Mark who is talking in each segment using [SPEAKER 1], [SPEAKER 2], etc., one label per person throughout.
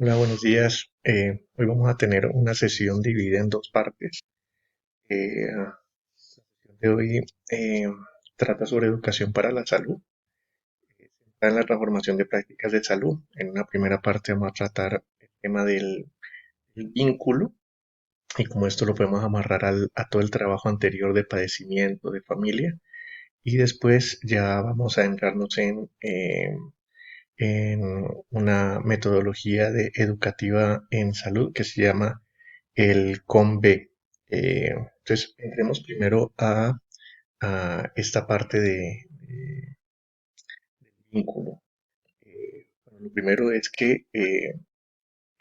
[SPEAKER 1] Hola, buenos días. Hoy vamos a tener una sesión dividida en dos partes. La sesión de hoy trata sobre educación para la salud, centrada en la transformación de prácticas de salud. En una primera parte vamos a tratar el tema del vínculo y cómo esto lo podemos amarrar a todo el trabajo anterior de padecimiento, de familia. Y después ya vamos a entrarnos en una metodología educativa en salud que se llama el COMB. Entonces, entremos primero a esta parte del vínculo. Bueno, lo primero es que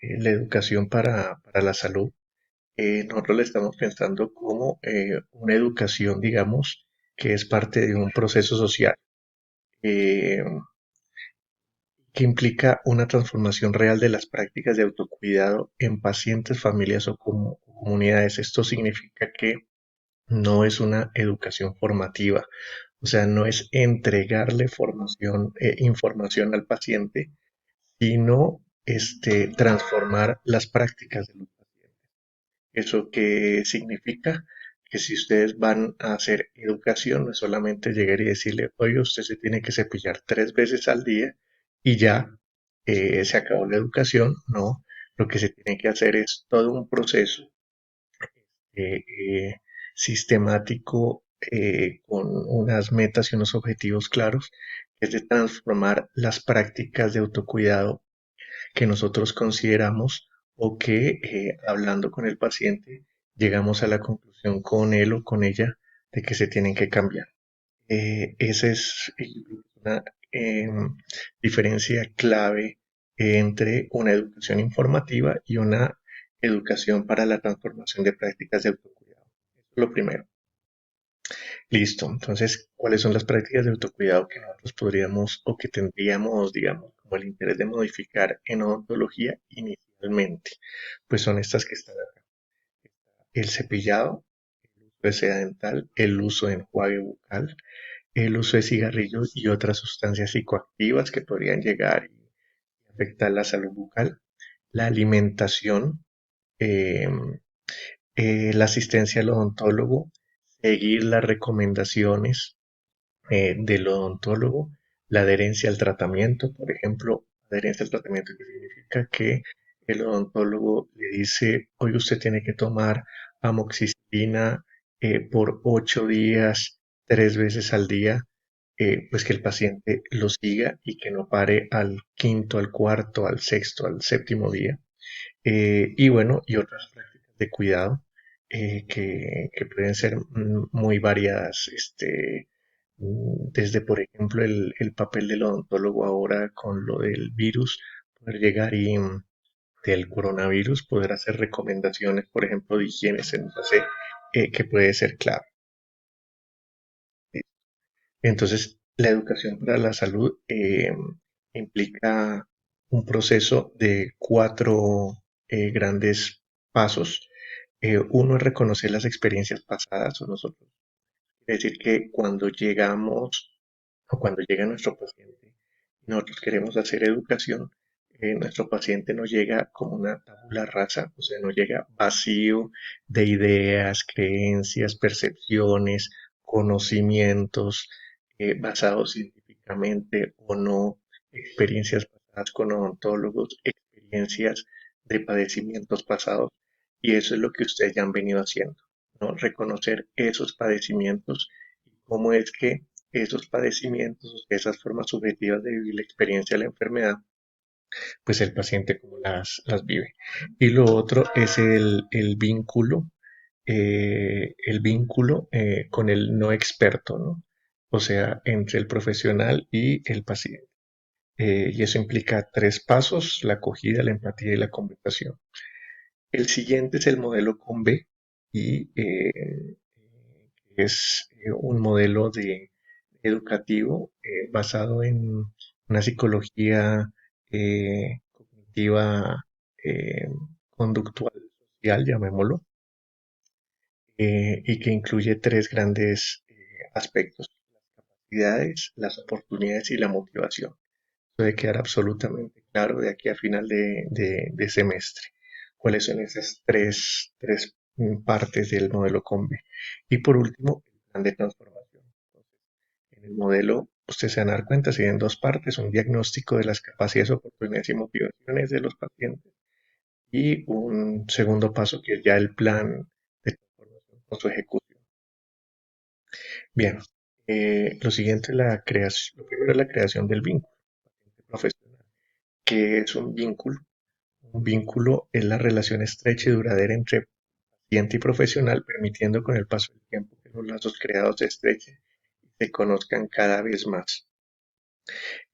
[SPEAKER 1] la educación para la salud, nosotros la estamos pensando como una educación, digamos, que es parte de un proceso social. eh, que implica una transformación real de las prácticas de autocuidado en pacientes, familias o comunidades. Esto significa que no es una educación formativa, o sea, no es entregarle información al paciente, sino transformar las prácticas de los pacientes. ¿Eso qué significa? Que si ustedes van a hacer educación, no es solamente llegar y decirle, oye, usted se tiene que cepillar 3 veces al día y ya se acabó la educación. No, lo que se tiene que hacer es todo un proceso eh, eh, sistemático, con unas metas y unos objetivos claros, que es de transformar las prácticas de autocuidado que nosotros consideramos o que hablando con el paciente llegamos a la conclusión con él o con ella de que se tienen que cambiar. Esa es una diferencia clave entre una educación informativa y una educación para la transformación de prácticas de autocuidado. Eso es lo primero. Listo. Entonces, ¿cuáles son las prácticas de autocuidado que nosotros podríamos o que tendríamos, digamos, como el interés de modificar en odontología inicialmente? Pues son estas que están acá. El cepillado, el uso de seda dental, el uso de enjuague bucal, el uso de cigarrillos y otras sustancias psicoactivas que podrían llegar y afectar la salud bucal, la alimentación, eh, la asistencia al odontólogo, seguir las recomendaciones del odontólogo, la adherencia al tratamiento, por ejemplo, adherencia al tratamiento que significa que el odontólogo le dice, hoy usted tiene que tomar amoxicilina por 8 días, 3 veces al día, pues que el paciente lo siga y que no pare al quinto, al cuarto, al sexto, al séptimo día. Y bueno, y otras prácticas de cuidado que pueden ser muy variadas, desde por ejemplo el papel del odontólogo ahora con lo del virus, poder llegar y del coronavirus, poder hacer recomendaciones, por ejemplo, de higiene, se nos hace que puede ser clave. Entonces, la educación para la salud implica un proceso de cuatro grandes pasos. Uno es reconocer las experiencias pasadas o nosotros. Es decir, que cuando llegamos o cuando llega nuestro paciente, nosotros queremos hacer educación, nuestro paciente no llega como una tabula rasa, o sea, no llega vacío de ideas, creencias, percepciones, conocimientos basados científicamente o no, experiencias pasadas con odontólogos, experiencias de padecimientos pasados, y eso es lo que ustedes ya han venido haciendo, ¿no? Reconocer esos padecimientos y cómo es que esos padecimientos, esas formas subjetivas de vivir la experiencia de la enfermedad, pues el paciente cómo las vive. Y lo otro es el vínculo con el no experto, ¿no? O sea, entre el profesional y el paciente. Y eso implica tres pasos: la acogida, la empatía y la conversación. El siguiente es el modelo COMB y es un modelo educativo basado en una psicología cognitiva, eh, conductual, social, llamémoslo, y que incluye tres grandes aspectos: las capacidades, las oportunidades y la motivación. debe quedar absolutamente claro de aquí a final de semestre. ¿Cuáles son esas tres partes del modelo COMBE? Y por último, el plan de transformación. En el modelo, usted se van a dar cuenta, se en dos partes, un diagnóstico de las capacidades, oportunidades y motivaciones de los pacientes y un segundo paso que es ya el plan de transformación con su ejecución. Bien, lo siguiente es la creación, lo primero es la creación del vínculo profesional, que es un vínculo. Un vínculo es la relación estrecha y duradera entre paciente y profesional, permitiendo con el paso del tiempo que los lazos creados se estrechen y se conozcan cada vez más.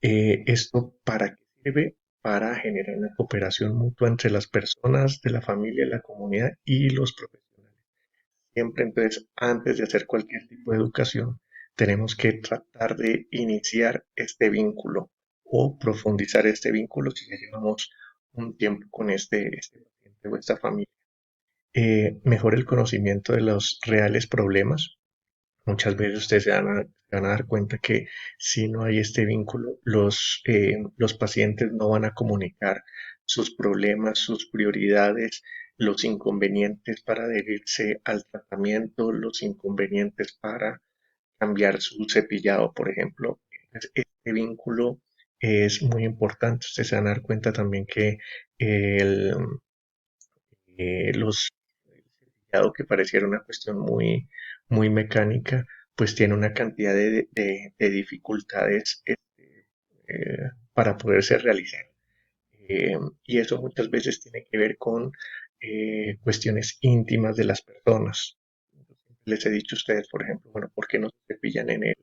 [SPEAKER 1] ¿Esto para qué sirve? Para generar una cooperación mutua entre las personas de la familia, la comunidad y los profesionales. Siempre entonces, antes de hacer cualquier tipo de educación, tenemos que tratar de iniciar este vínculo o profundizar este vínculo si ya llevamos un tiempo con este paciente o esta familia. Mejora el conocimiento de los reales problemas. Muchas veces ustedes se van a dar cuenta que si no hay este vínculo, los pacientes no van a comunicar sus problemas, sus prioridades, los inconvenientes para adherirse al tratamiento, los inconvenientes para cambiar su cepillado, por ejemplo. Entonces, este vínculo es muy importante. Ustedes se van a dar cuenta también que el, los dado que pareciera una cuestión muy mecánica, pues tiene una cantidad de dificultades para poderse realizar. Y eso muchas veces tiene que ver con cuestiones íntimas de las personas. Les he dicho a ustedes, por ejemplo, bueno, ¿por qué no se cepillan en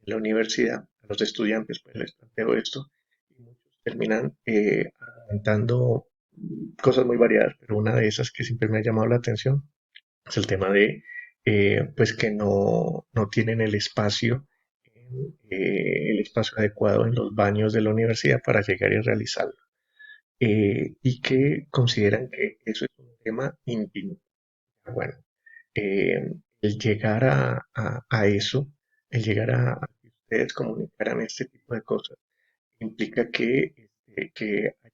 [SPEAKER 1] la universidad? A los estudiantes, pues les planteo esto y muchos terminan argumentando cosas muy variadas, pero una de esas que siempre me ha llamado la atención es el tema de pues que no tienen el espacio adecuado en los baños de la universidad para llegar y realizarlo. Y que consideran que eso es un tema íntimo. Bueno, el llegar a eso, el llegar a que ustedes comunicaran este tipo de cosas, implica que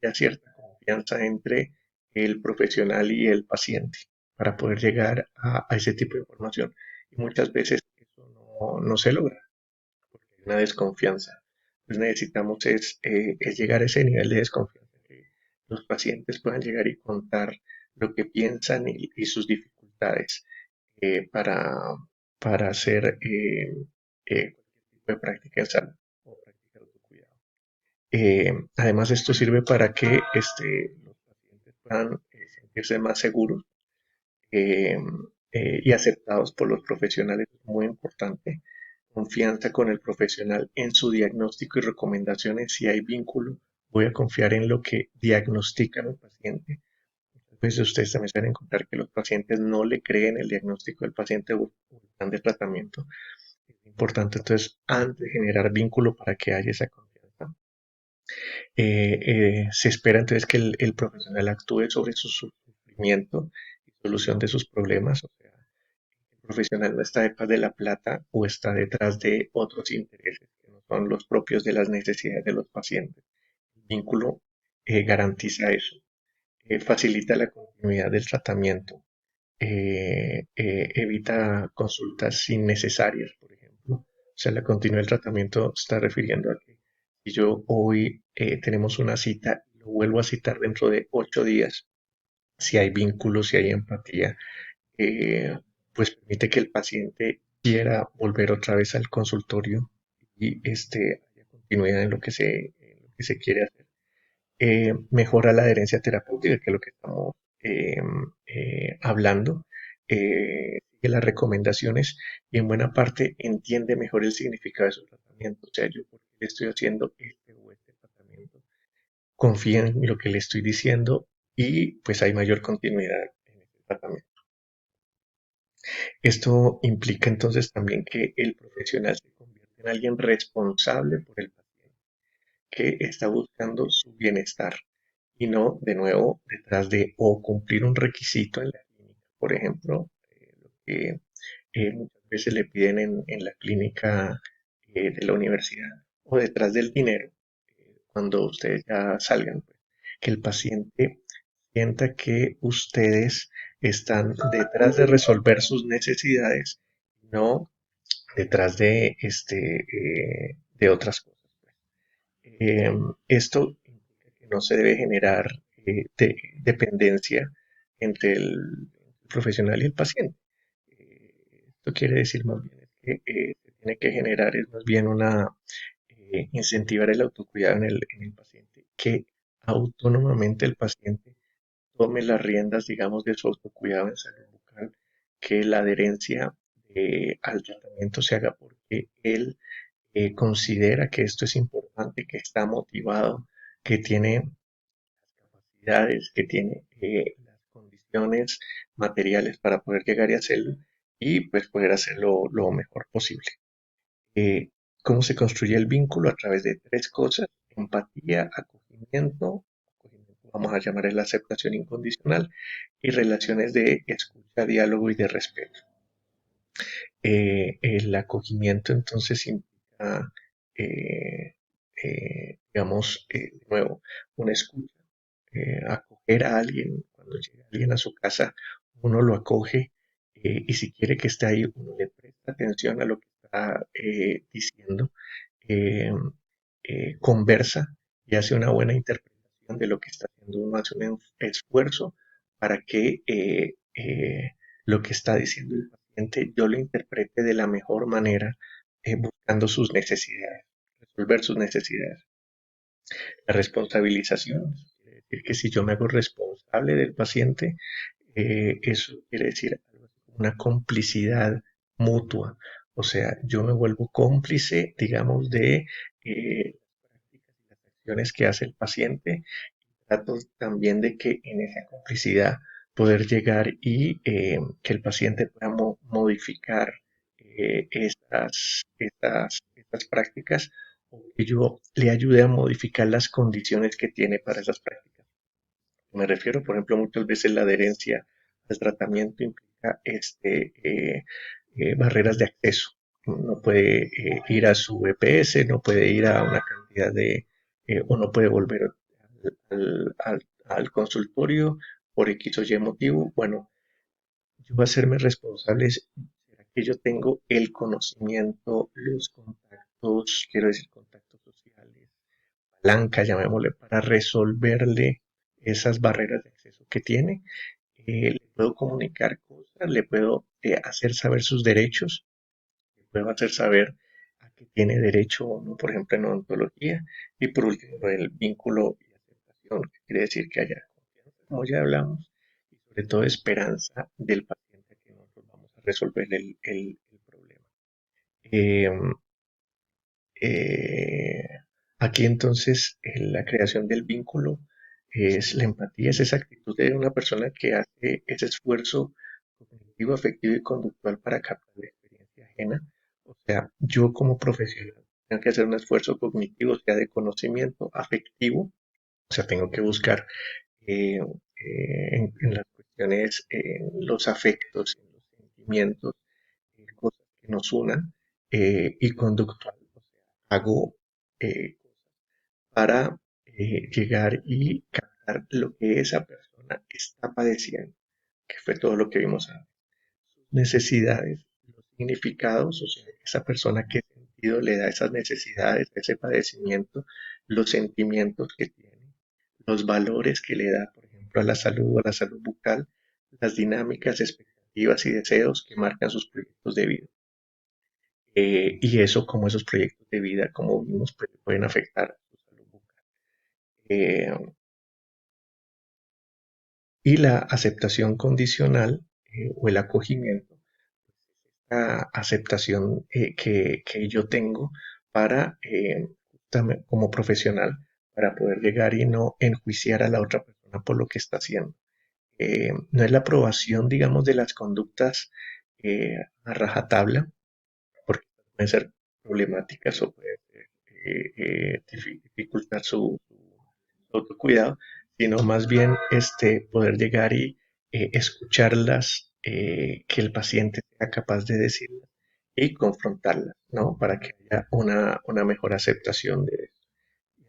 [SPEAKER 1] haya cierta confianza entre el profesional y el paciente para poder llegar a ese tipo de información. Y muchas veces eso no se logra porque hay una desconfianza. Entonces necesitamos es llegar a ese nivel de desconfianza, que los pacientes puedan llegar y contar lo que piensan y sus dificultades eh, para, para hacer cualquier tipo de práctica en salud o práctica de autocuidado. Además, esto sirve para que los pacientes puedan sentirse más seguros eh, y aceptados por los profesionales. Es muy importante. Confianza con el profesional en su diagnóstico y recomendaciones. Si hay vínculo, voy a confiar en lo que diagnostica mi paciente. Muchas veces ustedes también se van a encontrar que los pacientes no le creen el diagnóstico del paciente o el plan de tratamiento. Es importante entonces, antes de generar vínculo para que haya esa confianza, se espera entonces que el profesional actúe sobre su sufrimiento y solución de sus problemas. O sea, el profesional no está detrás de la plata o está detrás de otros intereses que no son los propios de las necesidades de los pacientes. El vínculo garantiza eso, facilita la continuidad del tratamiento, evita consultas innecesarias, por ejemplo. O sea, la continuidad del tratamiento está refiriendo a que si yo hoy tenemos una cita, lo vuelvo a citar dentro de 8 días, si hay vínculos, si hay empatía, eh, pues permite que el paciente quiera volver otra vez al consultorio y haya continuidad en lo que se quiere hacer. Mejora la adherencia terapéutica, que es lo que estamos eh, hablando, sigue las recomendaciones y en buena parte entiende mejor el significado de su tratamiento. O sea, yo por qué le estoy haciendo este o este tratamiento, confía en lo que le estoy diciendo y pues hay mayor continuidad en el tratamiento. Esto implica entonces también que el profesional se convierte en alguien responsable por el paciente, que está buscando su bienestar y no de nuevo detrás de o cumplir un requisito en la clínica. Por ejemplo, lo que muchas veces le piden en la clínica de la universidad o detrás del dinero. cuando ustedes ya salgan, pues, que el paciente sienta que ustedes están detrás de resolver sus necesidades, no detrás de otras cosas. Eh, Esto implica que no se debe generar dependencia entre el profesional y el paciente. Esto quiere decir más bien es que se tiene que generar es más bien incentivar el autocuidado en el paciente, que autónomamente el paciente tome las riendas, digamos, de su autocuidado en salud bucal, que la adherencia al tratamiento se haga porque él considera que esto es importante, que está motivado, que tiene capacidades, que tiene las condiciones materiales para poder llegar y hacerlo y pues poder hacerlo lo mejor posible. Eh, ¿Cómo se construye el vínculo? A través de tres cosas: empatía, acogimiento, vamos a llamar la aceptación incondicional, y relaciones de escucha, diálogo y de respeto. El acogimiento entonces implica, eh, de nuevo, una escucha, acoger a alguien. Cuando llega alguien a su casa, uno lo acoge, y si quiere que esté ahí, uno le presta atención a lo que está diciendo, eh, conversa y hace una buena interpretación de lo que está haciendo. Uno hace un esfuerzo para que lo que está diciendo el paciente yo lo interprete de la mejor manera, buscando sus necesidades, resolver sus necesidades. La responsabilización quiere decir que si yo me hago responsable del paciente, eso quiere decir algo así como una complicidad mutua. O sea, yo me vuelvo cómplice, digamos, de las prácticas y las acciones que hace el paciente. Trato también de que en esa complicidad poder llegar y que el paciente pueda modificar estas prácticas, o que yo le ayude a modificar las condiciones que tiene para esas prácticas. Me refiero, por ejemplo, muchas veces la adherencia al tratamiento implica barreras de acceso. No puede ir a su EPS, no puede ir a una cantidad o no puede volver al consultorio por X o Y motivo. Bueno, yo voy a hacerme responsable. ¿Será que yo tengo el conocimiento, los contactos, quiero decir, contactos sociales, palanca, llamémosle, para resolverle esas barreras de acceso que tiene? Le puedo comunicar cosas, le puedo hacer saber sus derechos, le puedo hacer saber a qué tiene derecho o no, por ejemplo, en odontología. Y por último, el vínculo y aceptación, que quiere decir que haya confianza, como ya hablamos, y sobre todo esperanza del paciente que nosotros vamos a resolver el problema. Eh, eh, Aquí entonces la creación del vínculo es la empatía, es esa actitud de una persona que hace ese esfuerzo cognitivo, afectivo y conductual para captar la experiencia ajena. O sea, yo como profesional tengo que hacer un esfuerzo cognitivo, sea de conocimiento, afectivo, o sea, tengo que buscar en las cuestiones, en los afectos, en los sentimientos, cosas que nos unan, y conductual. O sea, hago cosas para llegar y captar lo que esa persona está padeciendo, que fue todo lo que vimos antes. Sus necesidades, los significados, o sea, esa persona qué sentido le da a esas necesidades, a ese padecimiento, los sentimientos que tiene, los valores que le da, por ejemplo, a la salud bucal, las dinámicas, expectativas y deseos que marcan sus proyectos de vida. Y eso, como esos proyectos de vida, como vimos, pues, pueden afectar a su salud bucal. Eh, y la aceptación condicional, o el acogimiento, la aceptación que yo tengo para, como profesional, para poder llegar y no enjuiciar a la otra persona por lo que está haciendo. No es la aprobación, digamos, de las conductas a rajatabla, porque pueden ser problemáticas o pueden dificultar su autocuidado, sino más bien poder llegar y escucharlas, que el paciente sea capaz de decirlas y confrontarlas, ¿no? Para que haya una mejor aceptación de esto.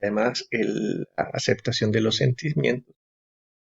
[SPEAKER 1] además la aceptación de los sentimientos